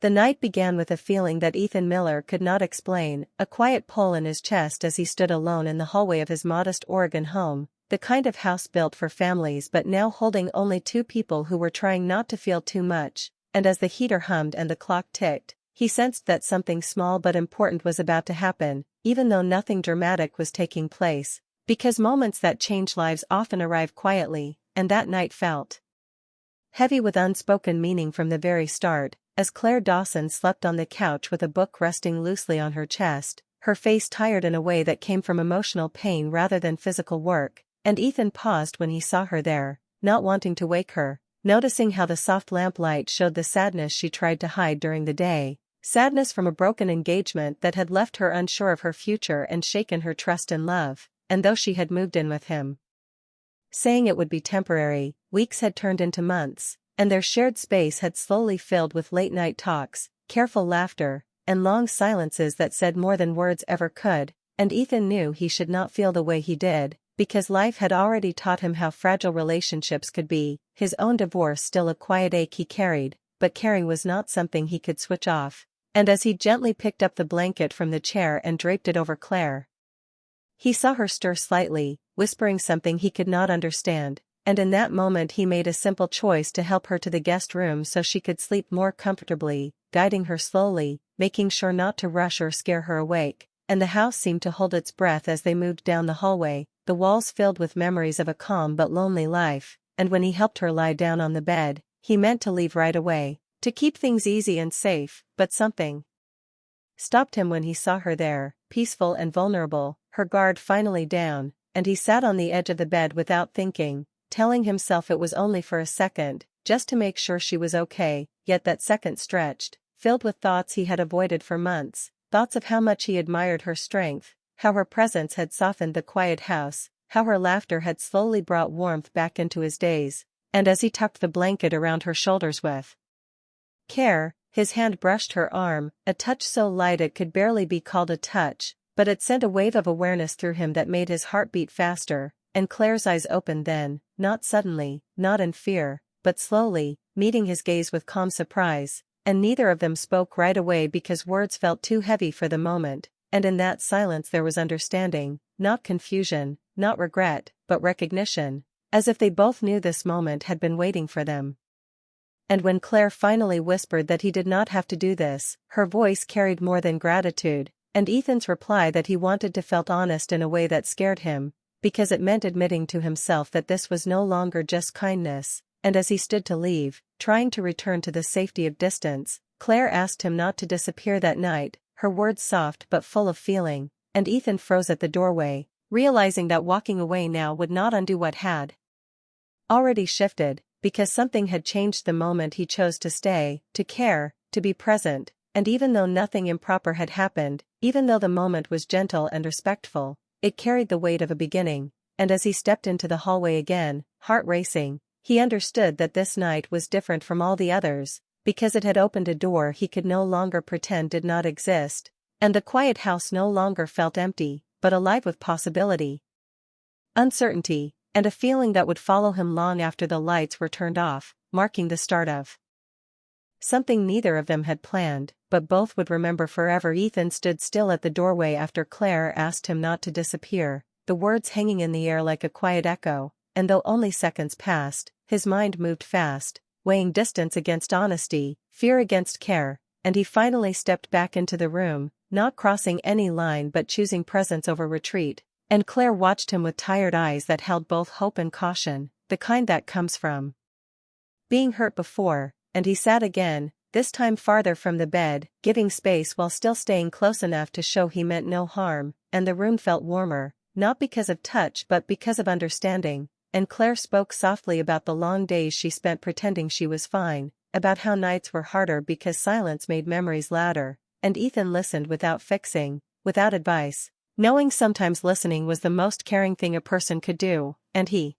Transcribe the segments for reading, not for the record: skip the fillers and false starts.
The night began with a feeling that Ethan Miller could not explain, a quiet pull in his chest as he stood alone in the hallway of his modest Oregon home, the kind of house built for families but now holding only two people who were trying not to feel too much, and as the heater hummed and the clock ticked, he sensed that something small but important was about to happen, even though nothing dramatic was taking place, because moments that change lives often arrive quietly, and that night felt heavy with unspoken meaning from the very start. As Claire Dawson slept on the couch with a book resting loosely on her chest, her face tired in a way that came from emotional pain rather than physical work, and Ethan paused when he saw her there, not wanting to wake her, noticing how the soft lamplight showed the sadness she tried to hide during the day, sadness from a broken engagement that had left her unsure of her future and shaken her trust in love, and though she had moved in with him, saying it would be temporary, weeks had turned into months, and their shared space had slowly filled with late-night talks, careful laughter, and long silences that said more than words ever could, and Ethan knew he should not feel the way he did, because life had already taught him how fragile relationships could be, his own divorce still a quiet ache he carried, but caring was not something he could switch off, and as he gently picked up the blanket from the chair and draped it over Claire, he saw her stir slightly, whispering something he could not understand. And in that moment he made a simple choice to help her to the guest room so she could sleep more comfortably, guiding her slowly, making sure not to rush or scare her awake, and the house seemed to hold its breath as they moved down the hallway, the walls filled with memories of a calm but lonely life, and when he helped her lie down on the bed, he meant to leave right away, to keep things easy and safe, but something stopped him when he saw her there, peaceful and vulnerable, her guard finally down, and he sat on the edge of the bed without thinking, telling himself it was only for a second, just to make sure she was okay, yet that second stretched, filled with thoughts he had avoided for months, thoughts of how much he admired her strength, how her presence had softened the quiet house, how her laughter had slowly brought warmth back into his days, and as he tucked the blanket around her shoulders with care, his hand brushed her arm, a touch so light it could barely be called a touch, but it sent a wave of awareness through him that made his heart beat faster, and Claire's eyes opened then, not suddenly, not in fear, but slowly, meeting his gaze with calm surprise, and neither of them spoke right away because words felt too heavy for the moment, and in that silence there was understanding, not confusion, not regret, but recognition, as if they both knew this moment had been waiting for them. And when Claire finally whispered that he did not have to do this, her voice carried more than gratitude, and Ethan's reply that he wanted to felt honest in a way that scared him, because it meant admitting to himself that this was no longer just kindness, and as he stood to leave, trying to return to the safety of distance, Claire asked him not to disappear that night, her words soft but full of feeling, and Ethan froze at the doorway, realizing that walking away now would not undo what had already shifted, because something had changed the moment he chose to stay, to care, to be present, and even though nothing improper had happened, even though the moment was gentle and respectful, it carried the weight of a beginning, and as he stepped into the hallway again, heart racing, he understood that this night was different from all the others, because it had opened a door he could no longer pretend did not exist, and the quiet house no longer felt empty, but alive with possibility, uncertainty, and a feeling that would follow him long after the lights were turned off, marking the start of something neither of them had planned, but both would remember forever. Ethan stood still at the doorway after Claire asked him not to disappear, the words hanging in the air like a quiet echo, and though only seconds passed, his mind moved fast, weighing distance against honesty, fear against care, and he finally stepped back into the room, not crossing any line but choosing presence over retreat, and Claire watched him with tired eyes that held both hope and caution, the kind that comes from being hurt before, and he sat again, this time farther from the bed, giving space while still staying close enough to show he meant no harm, and the room felt warmer, not because of touch but because of understanding, and Claire spoke softly about the long days she spent pretending she was fine, about how nights were harder because silence made memories louder, and Ethan listened without fixing, without advice, knowing sometimes listening was the most caring thing a person could do, and he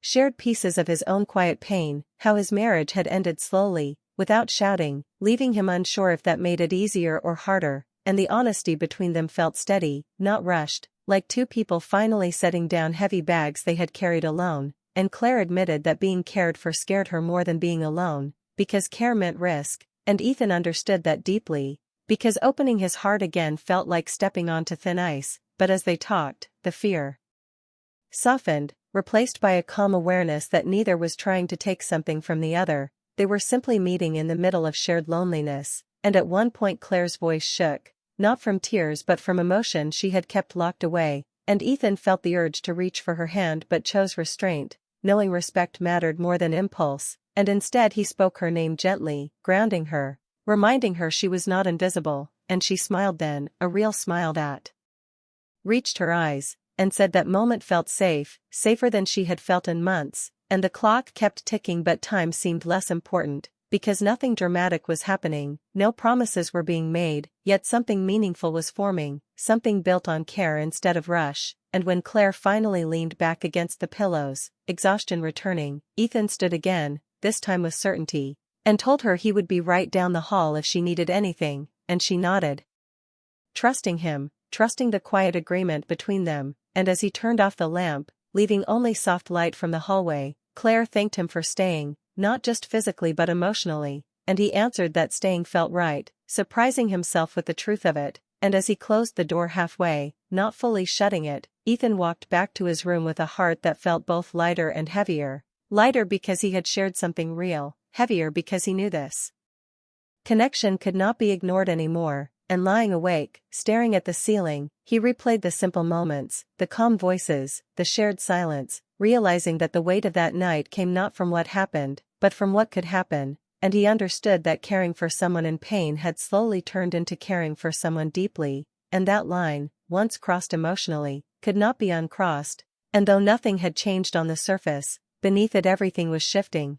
shared pieces of his own quiet pain, how his marriage had ended slowly, without shouting, leaving him unsure if that made it easier or harder, and the honesty between them felt steady, not rushed, like two people finally setting down heavy bags they had carried alone, and Claire admitted that being cared for scared her more than being alone, because care meant risk, and Ethan understood that deeply, because opening his heart again felt like stepping onto thin ice, but as they talked, the fear softened, replaced by a calm awareness that neither was trying to take something from the other. They were simply meeting in the middle of shared loneliness, and at one point Claire's voice shook, not from tears but from emotion she had kept locked away, and Ethan felt the urge to reach for her hand but chose restraint, knowing respect mattered more than impulse, and instead he spoke her name gently, grounding her, reminding her she was not invisible, and she smiled then, a real smile that reached her eyes, and said that moment felt safe, safer than she had felt in months, and the clock kept ticking but time seemed less important, because nothing dramatic was happening, no promises were being made, yet something meaningful was forming, something built on care instead of rush, and when Claire finally leaned back against the pillows, exhaustion returning, Ethan stood again, this time with certainty, and told her he would be right down the hall if she needed anything, and she nodded. Trusting him, trusting the quiet agreement between them, and as he turned off the lamp, leaving only soft light from the hallway, Claire thanked him for staying, not just physically but emotionally, and he answered that staying felt right, surprising himself with the truth of it, and as he closed the door halfway, not fully shutting it, Ethan walked back to his room with a heart that felt both lighter and heavier. Lighter because he had shared something real, heavier because he knew this connection could not be ignored anymore, and lying awake, staring at the ceiling, he replayed the simple moments, the calm voices, the shared silence, realizing that the weight of that night came not from what happened, but from what could happen, and he understood that caring for someone in pain had slowly turned into caring for someone deeply, and that line, once crossed emotionally, could not be uncrossed, and though nothing had changed on the surface, beneath it everything was shifting.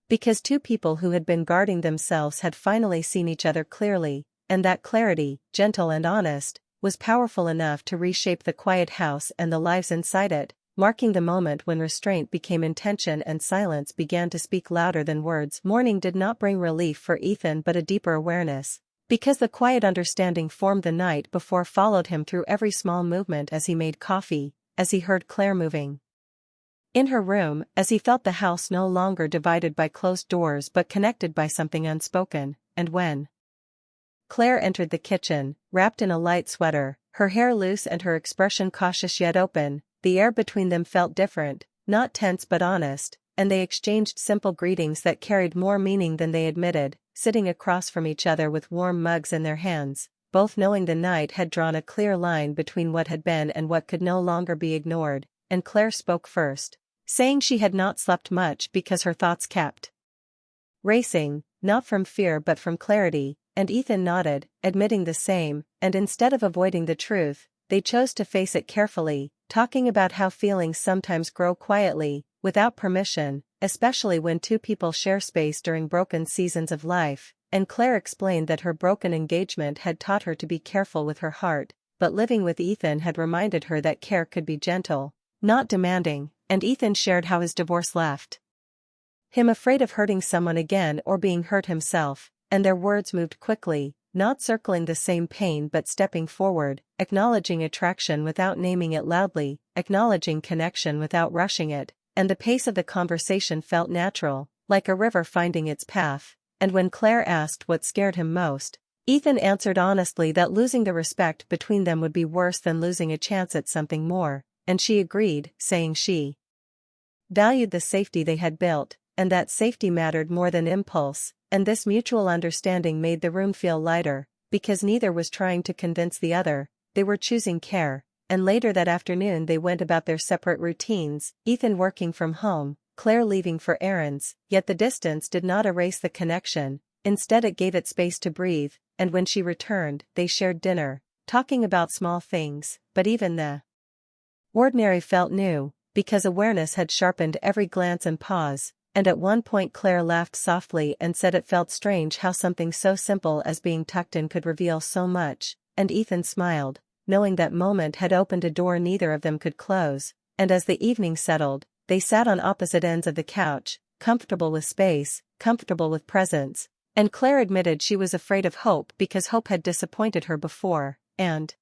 Because two people who had been guarding themselves had finally seen each other clearly, and that clarity, gentle and honest, was powerful enough to reshape the quiet house and the lives inside it, marking the moment when restraint became intention and silence began to speak louder than words. Morning did not bring relief for Ethan but a deeper awareness, because the quiet understanding formed the night before followed him through every small movement as he made coffee, as he heard Claire moving in her room, as he felt the house no longer divided by closed doors but connected by something unspoken, and when Claire entered the kitchen, wrapped in a light sweater, her hair loose and her expression cautious yet open, the air between them felt different, not tense but honest, and they exchanged simple greetings that carried more meaning than they admitted, sitting across from each other with warm mugs in their hands, both knowing the night had drawn a clear line between what had been and what could no longer be ignored, and Claire spoke first, saying she had not slept much because her thoughts kept racing, not from fear but from clarity, and Ethan nodded, admitting the same, and instead of avoiding the truth, they chose to face it carefully, talking about how feelings sometimes grow quietly, without permission, especially when two people share space during broken seasons of life, and Claire explained that her broken engagement had taught her to be careful with her heart, but living with Ethan had reminded her that care could be gentle, not demanding, and Ethan shared how his divorce left him afraid of hurting someone again or being hurt himself, and their words moved quickly, not circling the same pain but stepping forward, acknowledging attraction without naming it loudly, acknowledging connection without rushing it, and the pace of the conversation felt natural, like a river finding its path, and when Claire asked what scared him most, Ethan answered honestly that losing the respect between them would be worse than losing a chance at something more, and she agreed, saying she valued the safety they had built, and that safety mattered more than impulse, and this mutual understanding made the room feel lighter, because neither was trying to convince the other, they were choosing care, and later that afternoon they went about their separate routines, Ethan working from home, Claire leaving for errands, yet the distance did not erase the connection, instead it gave it space to breathe, and when she returned, they shared dinner, talking about small things, but even the ordinary felt new, because awareness had sharpened every glance and pause. And at one point Claire laughed softly and said it felt strange how something so simple as being tucked in could reveal so much, and Ethan smiled, knowing that moment had opened a door neither of them could close, and as the evening settled, they sat on opposite ends of the couch, comfortable with space, comfortable with presence, and Claire admitted she was afraid of hope because hope had disappointed her before, and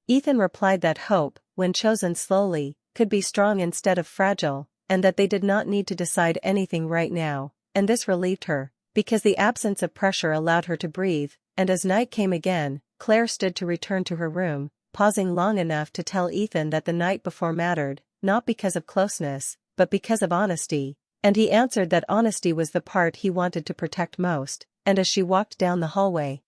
Ethan replied that hope, when chosen slowly, could be strong instead of fragile, and that they did not need to decide anything right now, and this relieved her, because the absence of pressure allowed her to breathe, and as night came again, Claire stood to return to her room, pausing long enough to tell Ethan that the night before mattered, not because of closeness, but because of honesty, and he answered that honesty was the part he wanted to protect most, and as she walked down the hallway,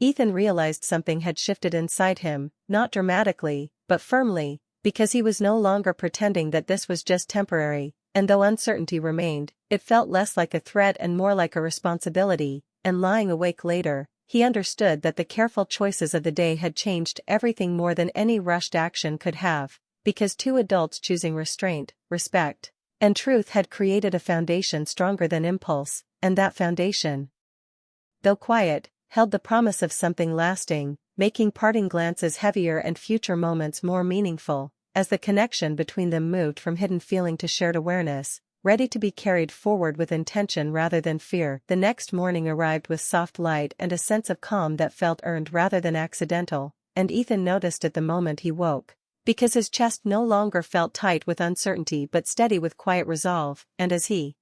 Ethan realized something had shifted inside him, not dramatically, but firmly, because he was no longer pretending that this was just temporary, and though uncertainty remained, it felt less like a threat and more like a responsibility, and lying awake later, he understood that the careful choices of the day had changed everything more than any rushed action could have, because two adults choosing restraint, respect, and truth had created a foundation stronger than impulse, and that foundation, though quiet, held the promise of something lasting, making parting glances heavier and future moments more meaningful, as the connection between them moved from hidden feeling to shared awareness, ready to be carried forward with intention rather than fear. The next morning arrived with soft light and a sense of calm that felt earned rather than accidental, and Ethan noticed it the moment he woke, because his chest no longer felt tight with uncertainty but steady with quiet resolve, and as he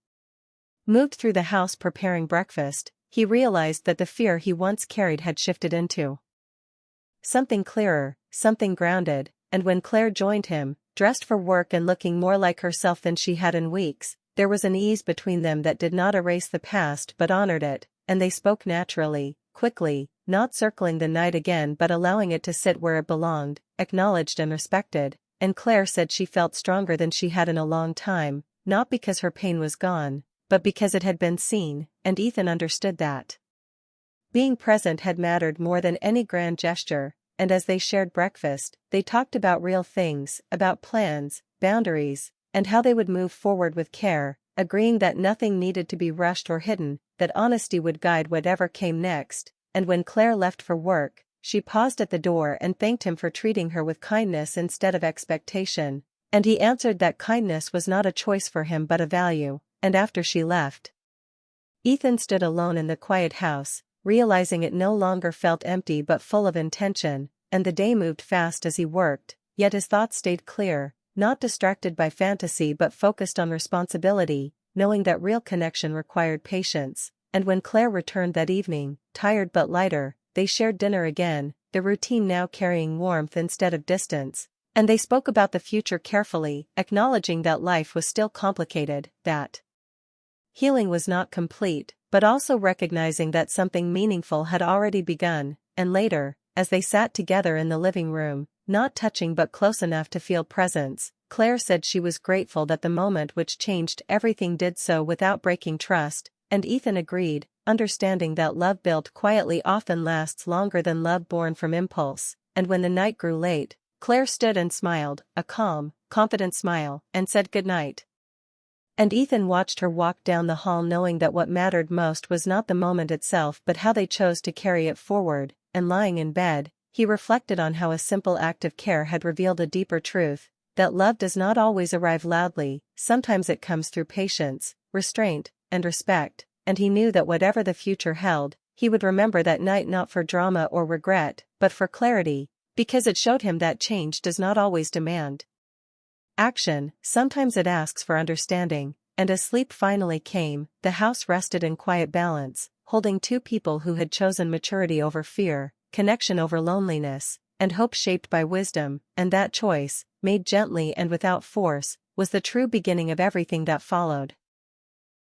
moved through the house preparing breakfast, he realized that the fear he once carried had shifted into something clearer, something grounded, and when Claire joined him, dressed for work and looking more like herself than she had in weeks, there was an ease between them that did not erase the past but honored it, and they spoke naturally, quickly, not circling the night again but allowing it to sit where it belonged, acknowledged and respected, and Claire said she felt stronger than she had in a long time, not because her pain was gone, but because it had been seen, and Ethan understood that being present had mattered more than any grand gesture, and as they shared breakfast, they talked about real things, about plans, boundaries, and how they would move forward with care, agreeing that nothing needed to be rushed or hidden, that honesty would guide whatever came next, and when Claire left for work, she paused at the door and thanked him for treating her with kindness instead of expectation, and he answered that kindness was not a choice for him but a value. And after she left, Ethan stood alone in the quiet house, realizing it no longer felt empty but full of intention, and the day moved fast as he worked, yet his thoughts stayed clear, not distracted by fantasy but focused on responsibility, knowing that real connection required patience, and when Claire returned that evening, tired but lighter, they shared dinner again, the routine now carrying warmth instead of distance, and they spoke about the future carefully, acknowledging that life was still complicated, that healing was not complete, but also recognizing that something meaningful had already begun, and later, as they sat together in the living room, not touching but close enough to feel presence, Claire said she was grateful that the moment which changed everything did so without breaking trust, and Ethan agreed, understanding that love built quietly often lasts longer than love born from impulse, and when the night grew late, Claire stood and smiled, a calm, confident smile, and said goodnight. And Ethan watched her walk down the hall knowing that what mattered most was not the moment itself but how they chose to carry it forward, and lying in bed, he reflected on how a simple act of care had revealed a deeper truth, that love does not always arrive loudly, sometimes it comes through patience, restraint, and respect, and he knew that whatever the future held, he would remember that night not for drama or regret, but for clarity, because it showed him that change does not always demand action, sometimes it asks for understanding, and as sleep finally came, the house rested in quiet balance, holding two people who had chosen maturity over fear, connection over loneliness, and hope shaped by wisdom, and that choice, made gently and without force, was the true beginning of everything that followed.